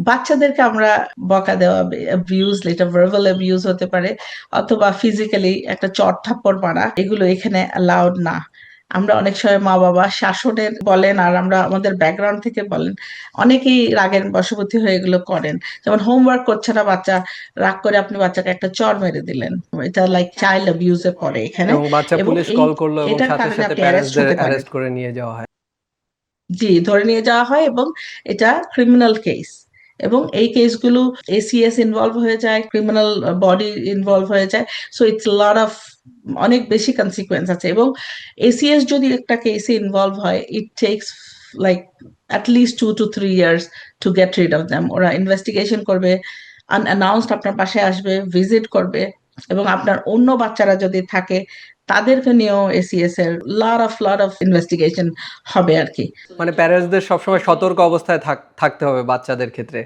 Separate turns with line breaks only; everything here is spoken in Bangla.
বাচ্চাদেরকে আমরা বকা দেওয়া, অ্যাবিউজ, এটা ভার্বাল অ্যাবিউজ হতে পারে, অথবা ফিজিক্যালি একটা চড় থাপ্পড় মারা, এগুলো এখানে অ্যালাউড না। আমরা অনেক সময় মা বাবা শাসনের বলেন, আর আমরা আমাদের ব্যাকগ্রাউন্ড থেকে বলেন, অনেকেই রাগের বশবর্তী হয়ে এগুলো করেন। যেমন হোমওয়ার্ক করছে না বাচ্চা, রাগ করে আপনি বাচ্চাকে একটা চড় মেরে দিলেন, এটা লাইক চাইল্ড অ্যাবিউজে পড়ে এখানে।
এবং বাচ্চা
এবং
পুলিশ
এই
কল করলো এবং
এটার
সাথে
কারণে
সাথে
আপনি অ্যারেস্ট
প্যারেন্টসদের
হতে পারেন।
অ্যারেস্ট করে নিয়ে যাওয়া হয়।
জি, ধরে নিয়ে যাওয়া হয়, এবং এটা ক্রিমিনাল কেস। এবং এই কেসগুলো এসিএস ইনভলভ হয়ে যায়, ক্রিমিনাল বডি ইনভলভ হয়ে যায়। সো ইটস লট অফ, অনেক বেশি কনসিকুয়েন্স আছে। এবং এসিএস যদি একটা কেসে ইনভলভ হয়, ইট tax like at least 2 to 3 years to get rid of them. ওরা ইনভেস্টিগেশন করবে, আনঅ্যানাউন্সড আপনার পাশে আসবে, ভিজিট করবে, এবং আপনার অন্য বাচ্চারা যদি থাকে তাদেরকে নিয়েও এসিএস এর লট অফ ইনভেস্টিগেশন হবে আর কি।
মানে প্যারেন্টসদের সবসময় সতর্ক অবস্থায় থাকতে হবে বাচ্চাদের ক্ষেত্রে।